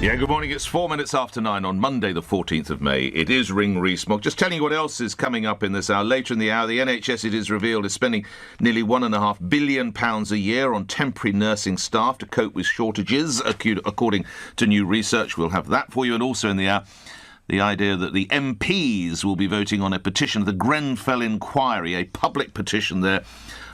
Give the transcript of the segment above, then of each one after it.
Yeah, good morning. It's 4 minutes after 9 on Monday, the 14th of May. It is Ring Rees Mogg. Just telling you what else is coming up in this hour. Later in the hour, the NHS, it is revealed, is spending nearly £1.5 billion a year on temporary nursing staff to cope with shortages, according to new research. We'll have that for you. And also in the hour, the idea that the MPs will be voting on a petition of the Grenfell inquiry, a public petition there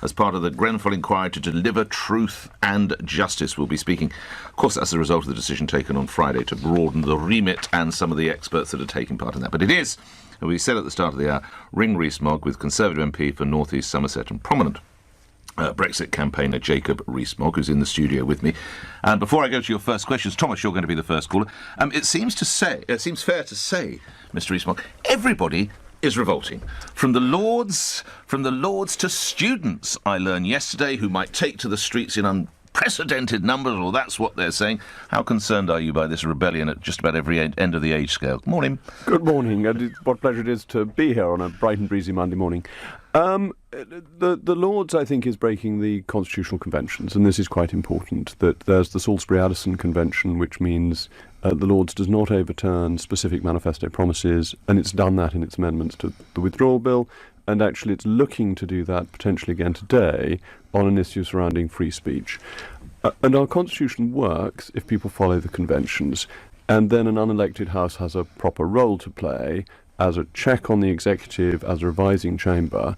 as part of the Grenfell inquiry to deliver truth and justice. We'll be speaking, of course, as a result of the decision taken on Friday to broaden the remit and some of the experts that are taking part in that. But it is, as we said at the start of the hour, Ring Rees Mogg with Conservative MP for North East Somerset and prominent Brexit campaigner Jacob Rees Mogg, who's in the studio with me. And before I go to your first questions, Thomas, you're going to be the first caller. It seems fair to say, Mr. Rees Mogg, everybody is revolting. From the Lords to students, I learned yesterday, who might take to the streets in unprecedented numbers, or that's what they're saying. How concerned are you by this rebellion at just about every end of the age scale? Morning. Good morning, and what pleasure it is to be here on a bright and breezy Monday morning. The Lords, I think, is breaking the constitutional conventions, and this is quite important, that there's the Salisbury-Addison Convention, which means the Lords does not overturn specific manifesto promises, and it's done that in its amendments to the withdrawal bill, and actually it's looking to do that potentially again today on an issue surrounding free speech. And our constitution works if people follow the conventions, and then an unelected House has a proper role to play as a check on the executive, as a revising chamber.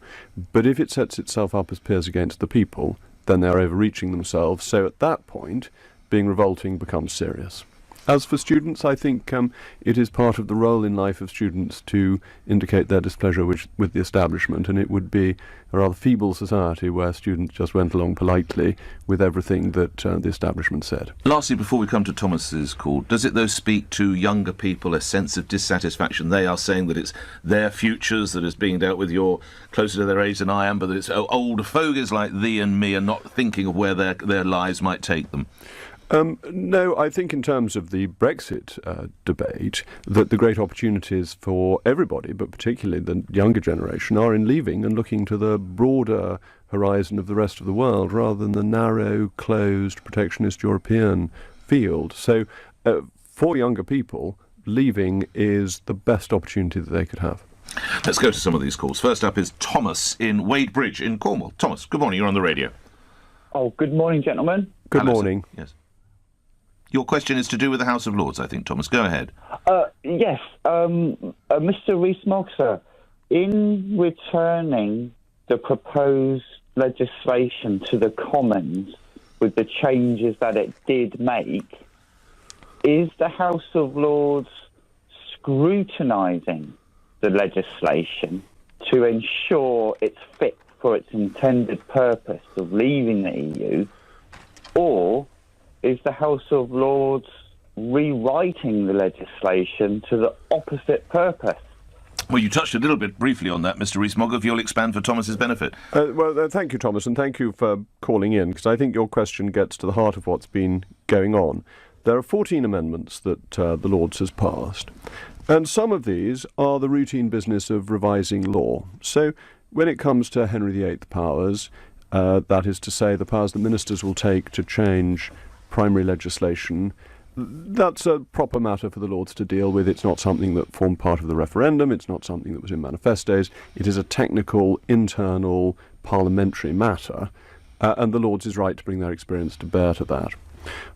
But if it sets itself up as peers against the people, then they're overreaching themselves. So at that point, being revolting becomes serious. As for students, I think it is part of the role in life of students to indicate their displeasure with the establishment, and it would be a rather feeble society where students just went along politely with everything that the establishment said. Lastly, before we come to Thomas's call, does it, though, speak to younger people a sense of dissatisfaction? They are saying that it's their futures that is being dealt with. You're closer to their age than I am, but that it's old fogies like thee and me are not thinking of where their lives might take them. No, I think in terms of the Brexit debate, that the great opportunities for everybody, but particularly the younger generation, are in leaving and looking to the broader horizon of the rest of the world rather than the narrow, closed, protectionist European field. So for younger people, leaving is the best opportunity that they could have. Let's go to some of these calls. First up is Thomas in Wadebridge in Cornwall. Thomas, good morning. You're on the radio. Oh, good morning, gentlemen. Good morning. Yes. Your question is to do with the House of Lords, I think, Thomas. Go ahead. Yes. Mr. Rees Mogg, sir, in returning the proposed legislation to the Commons with the changes that it did make, is the House of Lords scrutinising the legislation to ensure it's fit for its intended purpose of leaving the EU, or is the House of Lords rewriting the legislation to the opposite purpose? Well, you touched a little bit briefly on that, Mr. Rees Mogg, if you'll expand for Thomas's benefit. Thank you, Thomas, and thank you for calling in, because I think your question gets to the heart of what's been going on. There are 14 amendments that the Lords has passed, and some of these are the routine business of revising law. So when it comes to Henry VIII powers, that is to say the powers that ministers will take to change primary legislation, that's a proper matter for the Lords to deal with. It's not something that formed part of the referendum. It's not something that was in manifestos. It is a technical, internal, parliamentary matter, and the Lords is right to bring their experience to bear to that.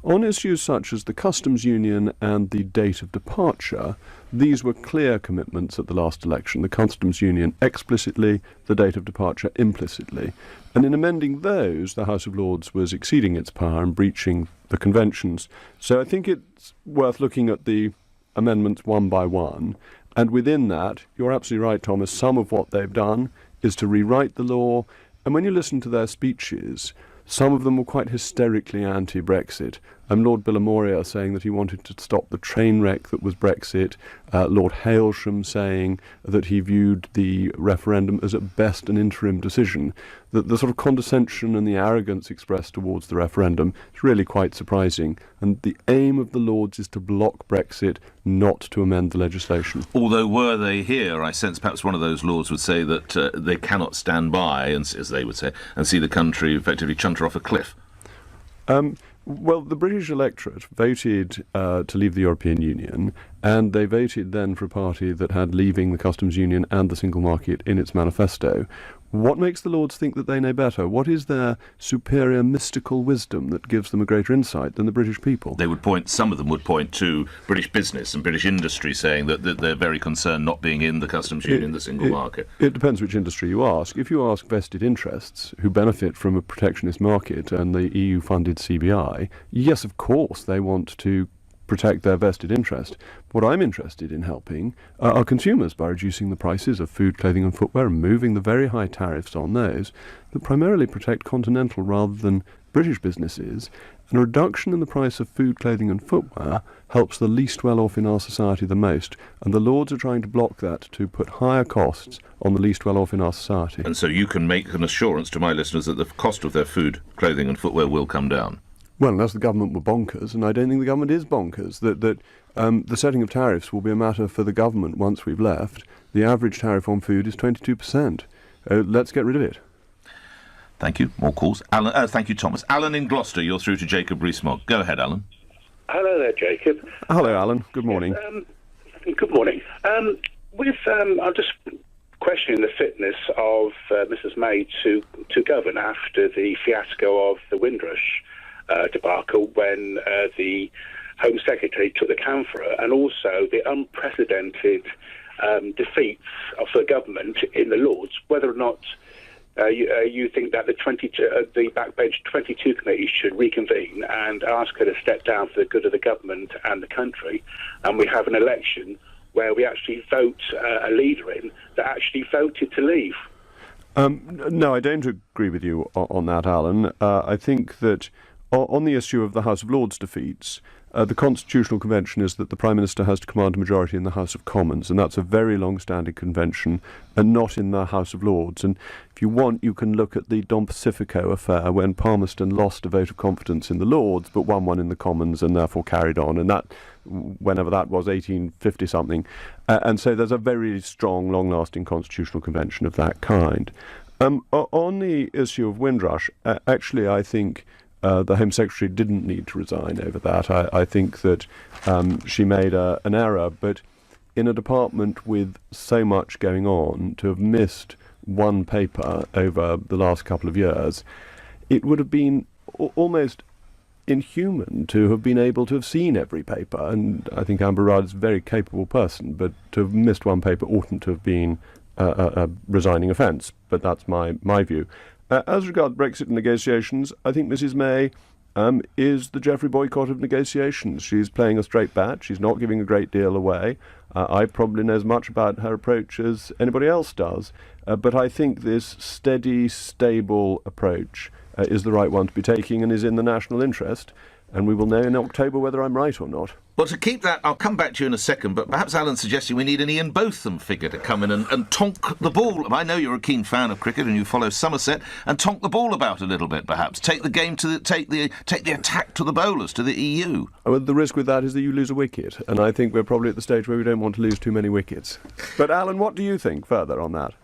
On issues such as the customs union and the date of departure, these were clear commitments at the last election. The customs union explicitly, the date of departure implicitly. And in amending those, the House of Lords was exceeding its power and breaching the conventions. So I think it's worth looking at the amendments one by one. And within that, you're absolutely right, Thomas, some of what they've done is to rewrite the law. And when you listen to their speeches, some of them were quite hysterically anti-Brexit. Lord Billamoria saying that he wanted to stop the train wreck that was Brexit. Lord Hailsham saying that he viewed the referendum as at best an interim decision. The sort of condescension and the arrogance expressed towards the referendum is really quite surprising. And the aim of the Lords is to block Brexit, not to amend the legislation. Although were they here, I sense perhaps one of those Lords would say that they cannot stand by, and as they would say, and see the country effectively chunter off a cliff. Well, the British electorate voted to leave the European Union, and they voted then for a party that had leaving the customs union and the single market in its manifesto. What makes the Lords think that they know better? What is their superior mystical wisdom that gives them a greater insight than the British people? Some of them would point to British business and British industry, saying that they're very concerned not being in the customs union, the single market. It depends which industry you ask. If you ask vested interests who benefit from a protectionist market and the EU-funded CBI, yes, of course, they want to protect their vested interest. What I'm interested in helping are consumers by reducing the prices of food, clothing and footwear and moving the very high tariffs on those that primarily protect continental rather than British businesses. And a reduction in the price of food, clothing and footwear helps the least well-off in our society the most. And the Lords are trying to block that to put higher costs on the least well-off in our society. And so you can make an assurance to my listeners that the cost of their food, clothing and footwear will come down. Well, unless the government were bonkers, and I don't think the government is bonkers, that the setting of tariffs will be a matter for the government once we've left. The average tariff on food is 22%. Let's get rid of it. Thank you. More calls. Alan, thank you, Thomas. Alan in Gloucester, you're through to Jacob Rees Mogg. Go ahead, Alan. Hello there, Jacob. Hello, Alan. Good morning. Good morning. I'm just questioning the fitness of Mrs May to govern after the fiasco of the Windrush debacle when the Home Secretary took the can for her, and also the unprecedented defeats of the government in the Lords, whether or not you think that the Backbench 22 committee should reconvene and ask her to step down for the good of the government and the country, and we have an election where we actually vote a leader in that actually voted to leave. No, I don't agree with you on that, Alan. I think that on the issue of the House of Lords defeats, the Constitutional Convention is that the Prime Minister has to command a majority in the House of Commons, and that's a very long-standing convention, and not in the House of Lords. And if you want, you can look at the Don Pacifico affair, when Palmerston lost a vote of confidence in the Lords, but won one in the Commons, and therefore carried on, and that, whenever that was, 1850-something. And so there's a very strong, long-lasting Constitutional Convention of that kind. On the issue of Windrush, actually, I think the Home Secretary didn't need to resign over that. I think that she made an error, but in a department with so much going on, to have missed one paper over the last couple of years, it would have been almost inhuman to have been able to have seen every paper. And I think Amber Rudd is a very capable person, but to have missed one paper oughtn't to have been a resigning offence. But that's my view. As regards Brexit negotiations, I think Mrs May is the Geoffrey Boycott of negotiations. She's playing a straight bat. She's not giving a great deal away. I probably know as much about her approach as anybody else does. But I think this steady, stable approach is the right one to be taking and is in the national interest. And we will know in October whether I'm right or not. Well, to keep that, I'll come back to you in a second, but perhaps Alan's suggesting we need an Ian Botham figure to come in and tonk the ball. I know you're a keen fan of cricket and you follow Somerset, and tonk the ball about a little bit, perhaps. Take the game take the attack to the bowlers, to the EU. Well, the risk with that is that you lose a wicket, and I think we're probably at the stage where we don't want to lose too many wickets. But Alan, what do you think further on that?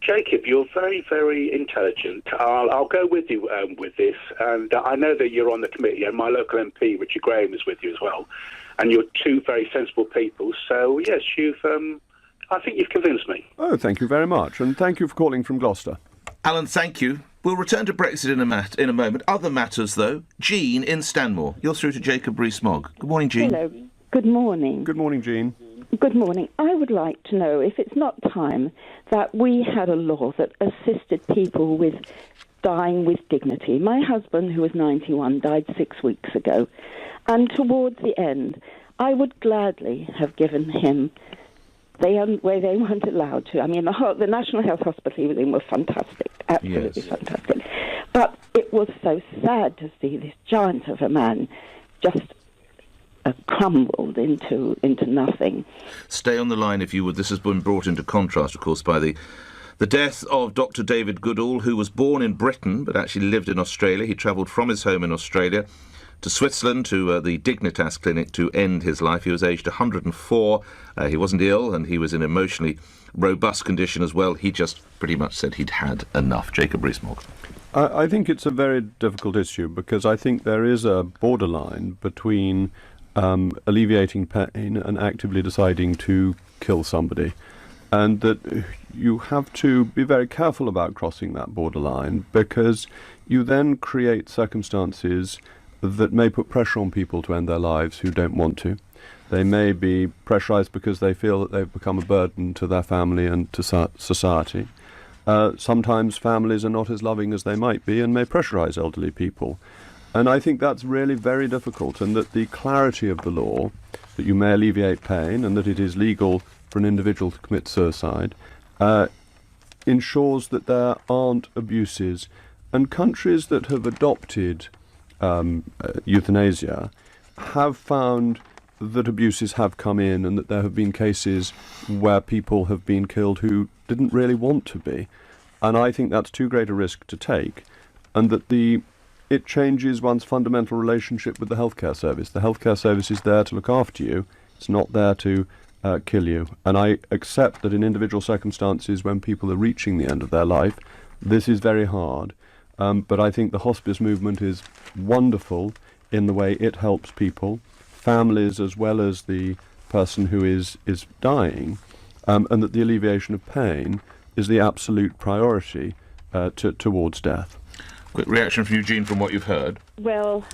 Jacob, you're very, very intelligent. I'll go with you with this, and I know that you're on the committee, and my local MP, Richard Graham, is with you as well, and you're two very sensible people. So yes, I think you've convinced me. Oh, thank you very much, and thank you for calling from Gloucester. Alan, thank you. We'll return to Brexit in a moment. Other matters, though. Jean in Stanmore. You're through to Jacob Rees Mogg. Good morning, Jean. Hello. Good morning. Good morning, Jean. Good morning. I would like to know if it's not time that we had a law that assisted people with dying with dignity. My husband, who was 91, died 6 weeks ago. And towards the end, I would gladly have given him where they weren't allowed to. I mean, the National Health Hospital he was in was fantastic, absolutely fantastic. But it was so sad to see this giant of a man just crumbled into nothing. Stay on the line, if you would. This has been brought into contrast, of course, by the death of Dr. David Goodall, who was born in Britain but actually lived in Australia. He travelled from his home in Australia to Switzerland, to the Dignitas clinic, to end his life. He was aged 104. He wasn't ill, and he was in emotionally robust condition as well. He just pretty much said he'd had enough. Jacob Rees Mogg. I think it's a very difficult issue because I think there is a borderline between alleviating pain and actively deciding to kill somebody. And that you have to be very careful about crossing that borderline because you then create circumstances that may put pressure on people to end their lives who don't want to. They may be pressurized because they feel that they've become a burden to their family and to society. Sometimes families are not as loving as they might be and may pressurize elderly people. And I think that's really very difficult, and that the clarity of the law, that you may alleviate pain and that it is legal for an individual to commit suicide, ensures that there aren't abuses. And countries that have adopted euthanasia have found that abuses have come in and that there have been cases where people have been killed who didn't really want to be. And I think that's too great a risk to take, and that it changes one's fundamental relationship with the healthcare service. The healthcare service is there to look after you. It's not there to kill you. And I accept that in individual circumstances when people are reaching the end of their life, this is very hard. But I think the hospice movement is wonderful in the way it helps people, families as well as the person who is dying, and that the alleviation of pain is the absolute priority towards death. Quick reaction from Eugene from what you've heard. Well,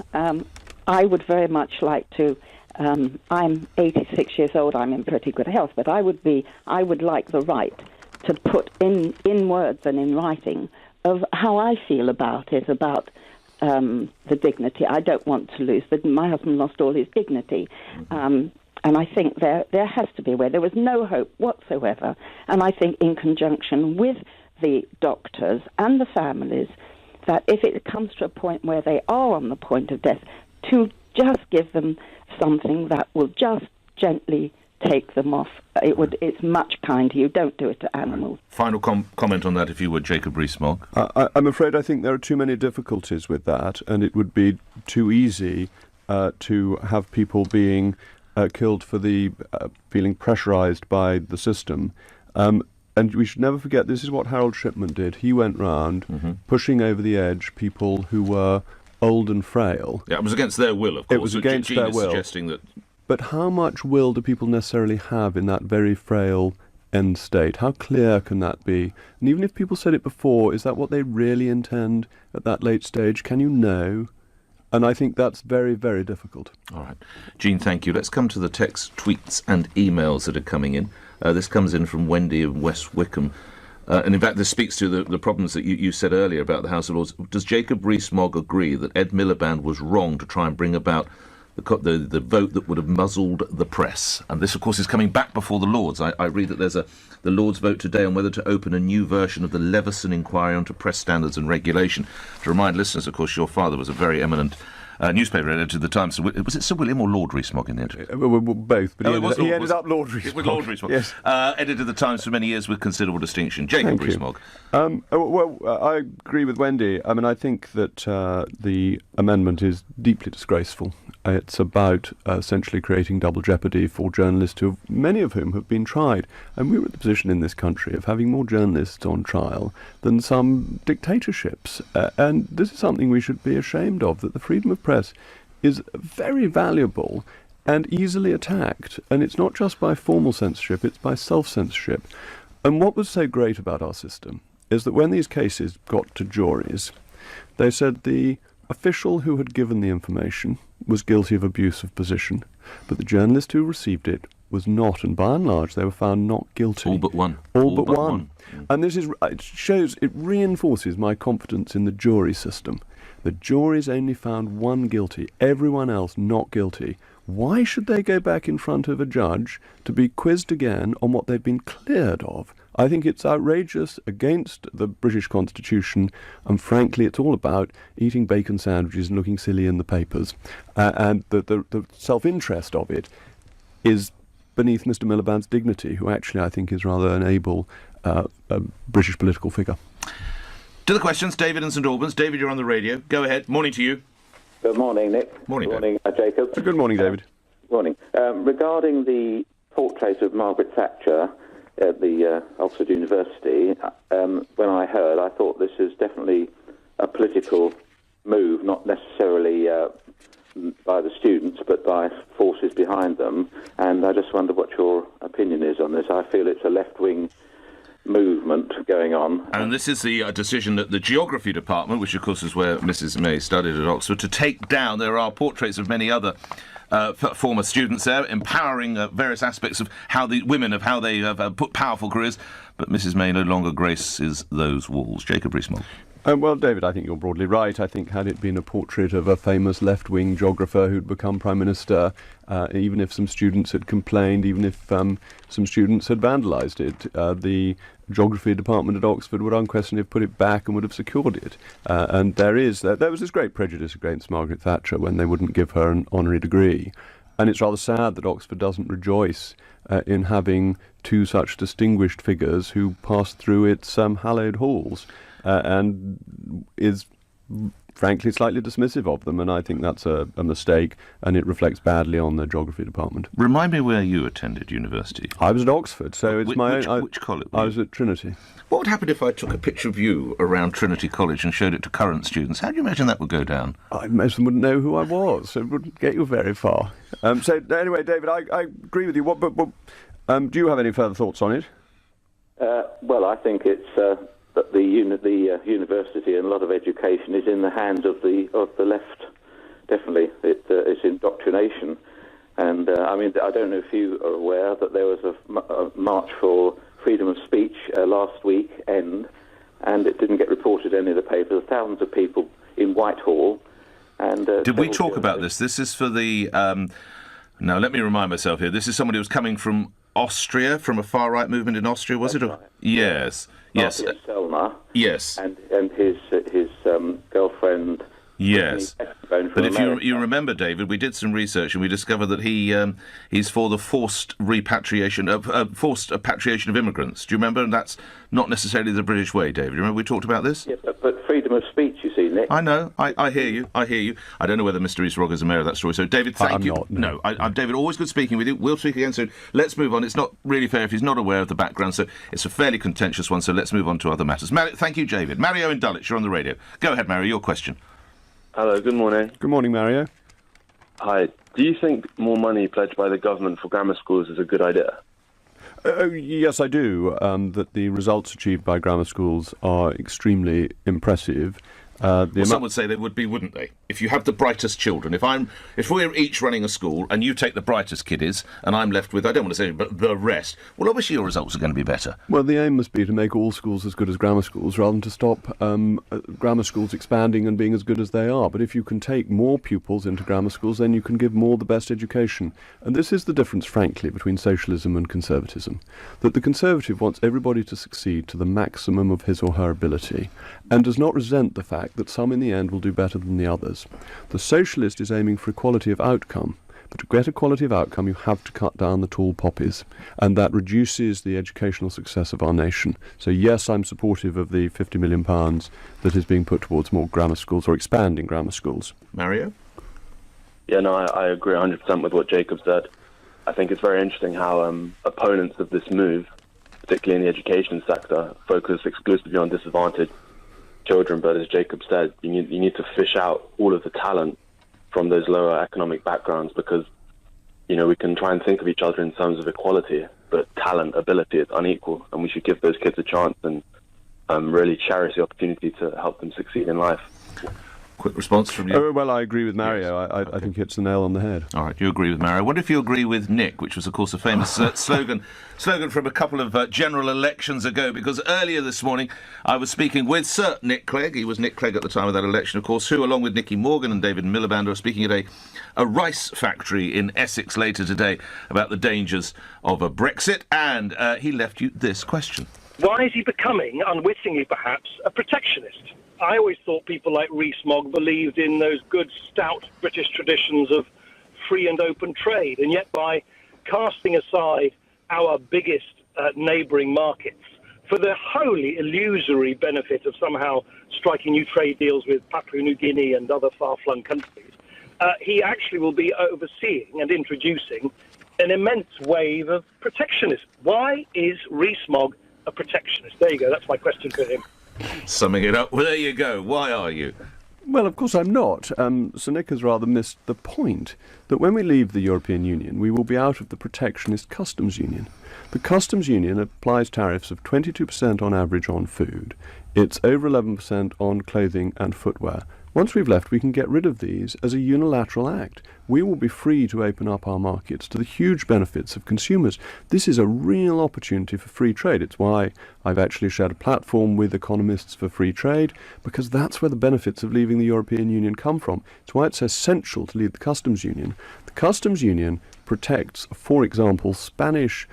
I would very much like to. I'm 86 years old. I'm in pretty good health, but I would like the right to put in words and in writing of how I feel about it, about the dignity. I don't want to lose. My husband lost all his dignity. And I think there has to be where there was no hope whatsoever. And I think in conjunction with the doctors and the families, that if it comes to a point where they are on the point of death, to just give them something that will just gently take them off. It's much kinder. You don't do it to animals. Final comment on that, if you would, Jacob Rees Mogg. I'm afraid I think there are too many difficulties with that, and it would be too easy to have people being killed for the feeling pressurized by the system. And we should never forget, this is what Harold Shipman did. He went round pushing over the edge people who were old and frail. Yeah, it was against their will, of course. It was against their will. Suggesting that. But how much will do people necessarily have in that very frail end state? How clear can that be? And even if people said it before, is that what they really intend at that late stage? Can you know? And I think that's very, very difficult. All right. Jean, thank you. Let's come to the texts, tweets and emails that are coming in. This comes in from Wendy in West Wickham. And in fact, this speaks to the problems that you said earlier about the House of Lords. Does Jacob Rees Mogg agree that Ed Miliband was wrong to try and bring about the vote that would have muzzled the press? And this, of course, is coming back before the Lords. I read that there's the Lords vote today on whether to open a new version of the Leveson inquiry onto press standards and regulation. To remind listeners, of course, your father was a very eminent newspaper editor at the time. So was it Sir William or Lord Rees Mogg in the editor? Both, but he ended up Lord Rees Mogg. With Lord Rees Mogg. Yes. Edited the Times for many years with considerable distinction. Jacob Rees Mogg. I agree with Wendy. I mean, I think that the amendment is deeply disgraceful. It's about essentially creating double jeopardy for journalists, many of whom have been tried. And we're at the position in this country of having more journalists on trial than some dictatorships. And this is something we should be ashamed of, that the freedom of press is very valuable and easily attacked. And it's not just by formal censorship, it's by self-censorship. And what was so great about our system is that when these cases got to juries, they said the official who had given the information was guilty of abuse of position, but the journalist who received it was not, and by and large they were found not guilty. All but one. All but one. And it reinforces my confidence in the jury system. The juries only found one guilty, everyone else not guilty. Why should they go back in front of a judge to be quizzed again on what they've been cleared of? I think it's outrageous, against the British Constitution, and frankly it's all about eating bacon sandwiches and looking silly in the papers. And the self-interest of it is beneath Mr. Miliband's dignity, who actually I think is rather an able British political figure. To the questions, David in St Albans. David, you're on the radio. Go ahead. Morning to you. Good morning, Nick. Morning, Jacob. Good morning, David. Morning. Regarding the portrait of Margaret Thatcher at the Oxford University, when I heard, I thought this is definitely a political move, not necessarily by the students, but by forces behind them. And I just wonder what your opinion is on this. I feel it's a left-wing movement going on. And this is the decision that the Geography Department, which of course is where Mrs May studied at Oxford, to take down. There are portraits of many other former students there, empowering various aspects of how the women, of how they have put powerful careers. But Mrs May no longer graces those walls. Jacob Rees Mogg. Well, David, I think you're broadly right. I think had it been a portrait of a famous left-wing geographer who'd become Prime Minister, even if some students had complained, even if some students had vandalised it, the Geography Department at Oxford would unquestionably have put it back and would have secured it. And there was this great prejudice against Margaret Thatcher when they wouldn't give her an honorary degree. And it's rather sad that Oxford doesn't rejoice in having two such distinguished figures who passed through its hallowed halls. And is, frankly, slightly dismissive of them, and I think that's a mistake, and it reflects badly on the Geography Department. Remind me where you attended university. I was at Oxford, so it's which college? I was at Trinity. What would happen if I took a picture of you around Trinity College and showed it to current students? How do you imagine that would go down? Most of them wouldn't know who I was, so it wouldn't get you very far. So anyway, David, I agree with you. But do you have any further thoughts on it? Well, I think it's that the university and a lot of education is in the hands of the left. Definitely, it's indoctrination. And I don't know if you are aware that there was a march for freedom of speech last weekend, and it didn't get reported in any of the papers. Thousands of people in Whitehall. And did we talk about this? This is for the. Now, let me remind myself here. This is somebody who was coming from Austria, from a far-right movement in Austria, was it? Right. Yes. Yes. Selma. Yes. And his girlfriend. Yes. But if you remember, David, we did some research and we discovered that he's for the forced patriation of immigrants. Do you remember? And that's not necessarily the British way, David. Remember we talked about this? Yeah, but freedom of speech, you see, Nick. I know. I hear you. I don't know whether Mr. Rees Mogg is aware of that story. So, David, thank you. Not, no. I'm David. Always good speaking with you. We'll speak again soon. Let's move on. It's not really fair if he's not aware of the background. So it's a fairly contentious one. So let's move on to other matters. Thank you, David. Mario in Dulwich, you're on the radio. Go ahead, Mario. Your question. Hello, good morning. Good morning, Mario. Hi. Do you think more money pledged by the government for grammar schools is a good idea? Yes, I do. That the results achieved by grammar schools are extremely impressive. Some would say they would be, wouldn't they? If you have the brightest children, if we're each running a school and you take the brightest kiddies and I'm left with, I don't want to say, but the rest, well, obviously your results are going to be better. Well, the aim must be to make all schools as good as grammar schools rather than to stop grammar schools expanding and being as good as they are. But if you can take more pupils into grammar schools, then you can give more the best education. And this is the difference, frankly, between socialism and conservatism. That the conservative wants everybody to succeed to the maximum of his or her ability and does not resent the fact that some in the end will do better than the others. The socialist is aiming for equality of outcome, but to get equality of outcome you have to cut down the tall poppies, and that reduces the educational success of our nation. So yes, I'm supportive of the £50 million that is being put towards more grammar schools or expanding grammar schools. Mario? Yeah, no, I agree 100% with what Jacob said. I think it's very interesting how opponents of this move, particularly in the education sector, focus exclusively on disadvantaged children, but as Jacob said, you need to fish out all of the talent from those lower economic backgrounds, because we can try and think of each other in terms of equality, but talent, ability is unequal, and we should give those kids a chance and really cherish the opportunity to help them succeed in life. Quick response from you. Well, I agree with Mario. Yes. I think it's the nail on the head. All right, you agree with Mario. I wonder if you agree with Nick, which was, of course, a famous slogan from a couple of general elections ago, because earlier this morning I was speaking with Sir Nick Clegg. He was Nick Clegg at the time of that election, of course, who, along with Nicky Morgan and David Miliband, are speaking at a rice factory in Essex later today about the dangers of a Brexit, and he left you this question. Why is he becoming, unwittingly perhaps, a protectionist? I always thought people like Rees Mogg believed in those good, stout British traditions of free and open trade, and yet by casting aside our biggest neighbouring markets for the wholly illusory benefit of somehow striking new trade deals with Papua New Guinea and other far-flung countries, he actually will be overseeing and introducing an immense wave of protectionism. Why is Rees Mogg a protectionist? There you go, that's my question for him. Summing it up, well, there you go. Why are you? Well, of course I'm not. Sir Nick has rather missed the point that when we leave the European Union, we will be out of the protectionist customs union. The customs union applies tariffs of 22% on average on food. It's over 11% on clothing and footwear. Once we've left, we can get rid of these as a unilateral act. We will be free to open up our markets to the huge benefits of consumers. This is a real opportunity for free trade. It's why I've actually shared a platform with economists for free trade, because that's where the benefits of leaving the European Union come from. It's why it's essential to leave the customs union. The customs union protects, for example, Spanish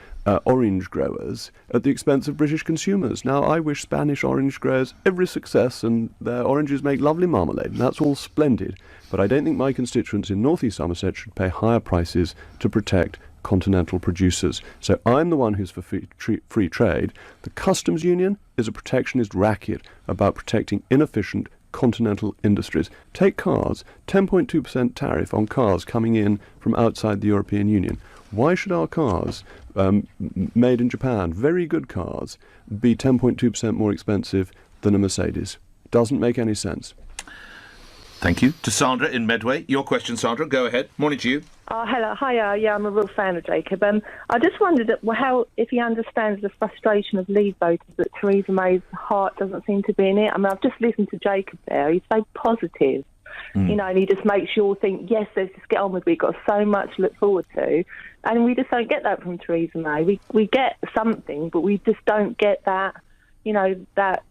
orange growers at the expense of British consumers. Now, I wish Spanish orange growers every success, and their oranges make lovely marmalade, and that's all splendid. But I don't think my constituents in North East Somerset should pay higher prices to protect continental producers. So I'm the one who's for free trade. The customs union is a protectionist racket about protecting inefficient continental industries. Take cars, 10.2% tariff on cars coming in from outside the European Union. Why should our cars, made in Japan, very good cars, be 10.2% more expensive than a Mercedes? Doesn't make any sense. Thank you. To Sandra in Medway. Your question, Sandra. Go ahead. Morning to you. Hello. Hi. Yeah, I'm a real fan of Jacob. I just wondered if he understands the frustration of Leave voters that Theresa May's heart doesn't seem to be in it. I mean, I've just listened to Jacob there. He's so positive. And he just makes you all think, yes, let's just get on with it. We've got so much to look forward to. And we just don't get that from Theresa May. We get something, but we just don't get that, that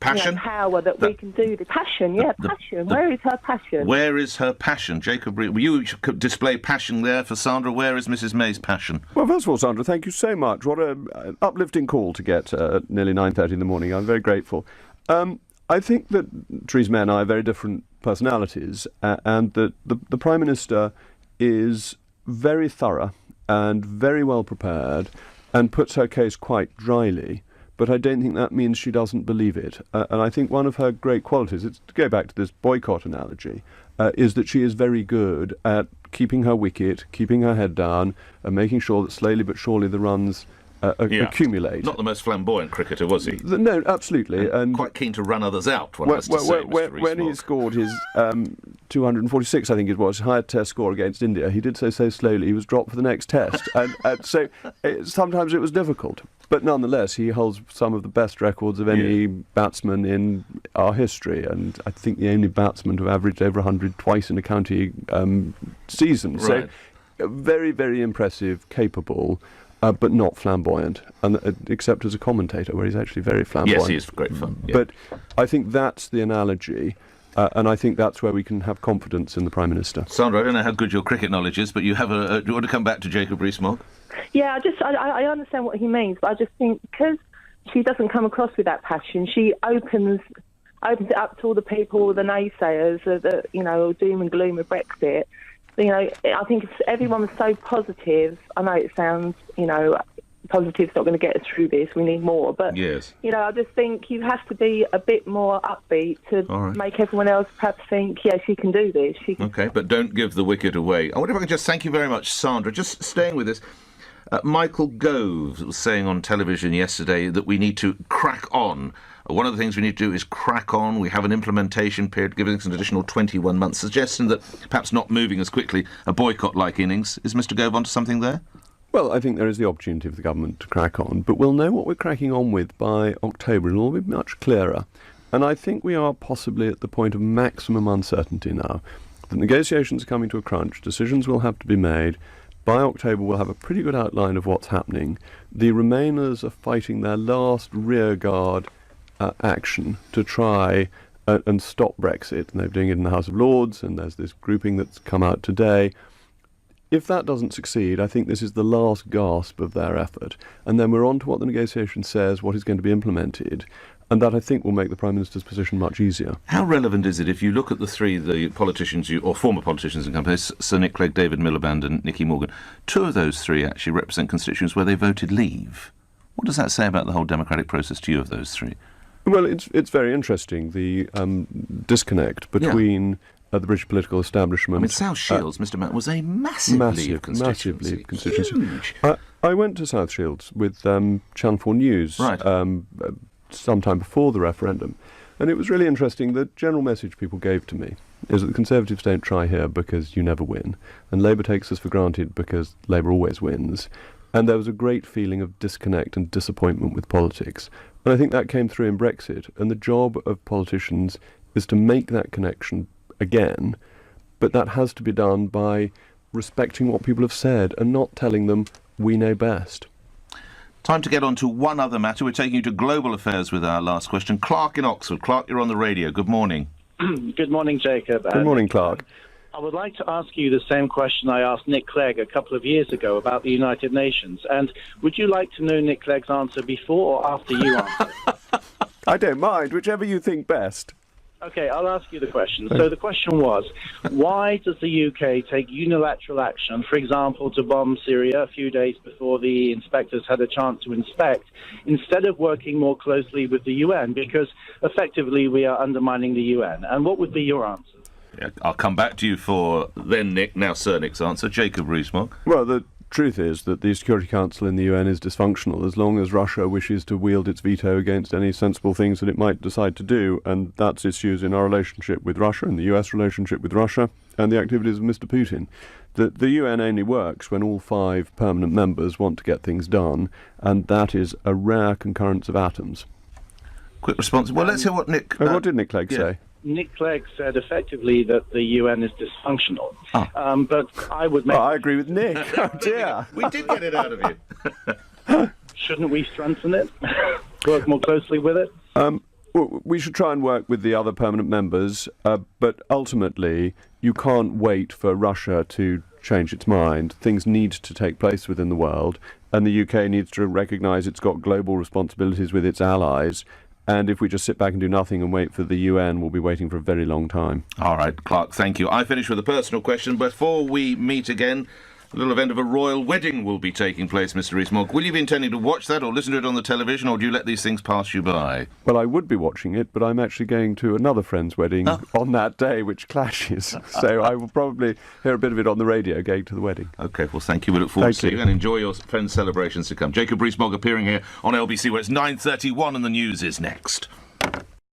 passion, power that we can do. The passion, passion. Where is her passion? Where is her passion? Jacob, you display passion there for Sandra. Where is Mrs May's passion? Well, first of all, Sandra, thank you so much. What an uplifting call to get at nearly 9:30 in the morning. I'm very grateful. I think that Theresa May and I are very different personalities, and that the Prime Minister is very thorough and very well prepared and puts her case quite dryly, but I don't think that means she doesn't believe it. And I think one of her great qualities, it's to go back to this boycott analogy, is that she is very good at keeping her wicket, keeping her head down, and making sure that slowly but surely the runs accumulate. Not the most flamboyant cricketer, was he? No, absolutely. And quite keen to run others out, when he scored his 246, I think it was, higher test score against India, he did so slowly he was dropped for the next test. and so sometimes it was difficult. But nonetheless, he holds some of the best records of any batsman in our history, and I think the only batsman to have averaged over 100 twice in a county season. Right. So very, very impressive, capable, but not flamboyant, and except as a commentator, where he's actually very flamboyant. Yes, he is great fun. Yeah. But I think that's the analogy, and I think that's where we can have confidence in the Prime Minister. Sandra, I don't know how good your cricket knowledge is, but you have do you want to come back to Jacob Rees-Mogg? Yeah, I understand what he means, but I just think because she doesn't come across with that passion, she opens it up to all the people, the naysayers, the doom and gloom of Brexit. I think if everyone was so positive, I know it sounds, positive's not going to get us through this, we need more. But, yes. I just think you have to be a bit more upbeat to make everyone else perhaps think, yes, she can do this. Okay, but don't give the wicket away. I wonder if I can just thank you very much, Sandra. Just staying with us. Michael Gove was saying on television yesterday that we need to crack on. One of the things we need to do is crack on. We have an implementation period giving us an additional 21 months, suggesting that perhaps not moving as quickly, a boycott-like innings. Is Mr Gove onto something there? Well, I think there is the opportunity for the government to crack on, but we'll know what we're cracking on with by October, and it'll be much clearer. And I think we are possibly at the point of maximum uncertainty now. The negotiations are coming to a crunch, decisions will have to be made. By October, we'll have a pretty good outline of what's happening. The Remainers are fighting their last rearguard action to try and stop Brexit, and they're doing it in the House of Lords, and there's this grouping that's come out today. If that doesn't succeed, I think this is the last gasp of their effort, and then we're on to what the negotiation says, what is going to be implemented, and that I think will make the Prime Minister's position much easier. How relevant is it if you look at the politicians, or former politicians in companies, Sir Nick Clegg, David Miliband and Nicky Morgan, two of those three actually represent constituents where they voted Leave. What does that say about the whole democratic process to you of those three? Well, it's very interesting, the disconnect between the British political establishment. I mean, South Shields, Mr. Matt, was a massive Leave constituency. Huge. I went to South Shields with Channel 4 News sometime before the referendum, And it was really interesting. The general message people gave to me is that the Conservatives don't try here because you never win, and Labour takes us for granted because Labour always wins. And there was a great feeling of disconnect and disappointment with politics. And I think that came through in Brexit. And the job of politicians is to make that connection again, but that has to be done by respecting what people have said and not telling them we know best. Time to get on to one other matter. We're taking you to global affairs with our last question. Clark in Oxford. Clark, you're on the radio. Good morning. Good morning, Jacob. Good morning, Clark. I would like to ask you the same question I asked Nick Clegg a couple of years ago about the United Nations. And would you like to know Nick Clegg's answer before or after you answer? I don't mind, whichever you think best. Okay, I'll ask you the question. So the question was, why does the UK take unilateral action, for example, to bomb Syria a few days before the inspectors had a chance to inspect, instead of working more closely with the UN? Because effectively we are undermining the UN. And what would be your answer? Yeah, I'll come back to you for then Nick, now Sir Nick's answer. Jacob Rees-Mogg. Well, the truth is that the Security Council in the UN is dysfunctional as long as Russia wishes to wield its veto against any sensible things that it might decide to do, and that's issues in our relationship with Russia and the US relationship with Russia and the activities of Mr. Putin. The UN only works when all 5 permanent members want to get things done, and that is a rare concurrence of atoms. Quick response. Well, let's hear what Nick... what did Nick Clegg say? Nick Clegg said effectively that the UN is dysfunctional. But I would make... Oh, I agree with Nick. Oh, dear. We did get it out of you. Shouldn't we strengthen it? Work more closely with it? Well, we should try and work with the other permanent members, but ultimately you can't wait for Russia to change its mind. Things need to take place within the world, and the UK needs to recognise it's got global responsibilities with its allies. And if we just sit back and do nothing and wait for the UN, we'll be waiting for a very long time. All right, Clark, thank you. I finish with a personal question. Before we meet again, a little event of a royal wedding will be taking place, Mr. Rees-Mogg. Will you be intending to watch that or listen to it on the television, or do you let these things pass you by? Well, I would be watching it, but I'm actually going to another friend's wedding on that day, which clashes. So I will probably hear a bit of it on the radio going to the wedding. OK, well, thank you. We look forward to seeing you and enjoy your friends' celebrations to come. Jacob Rees-Mogg appearing here on LBC, where it's 9:31 and the news is next.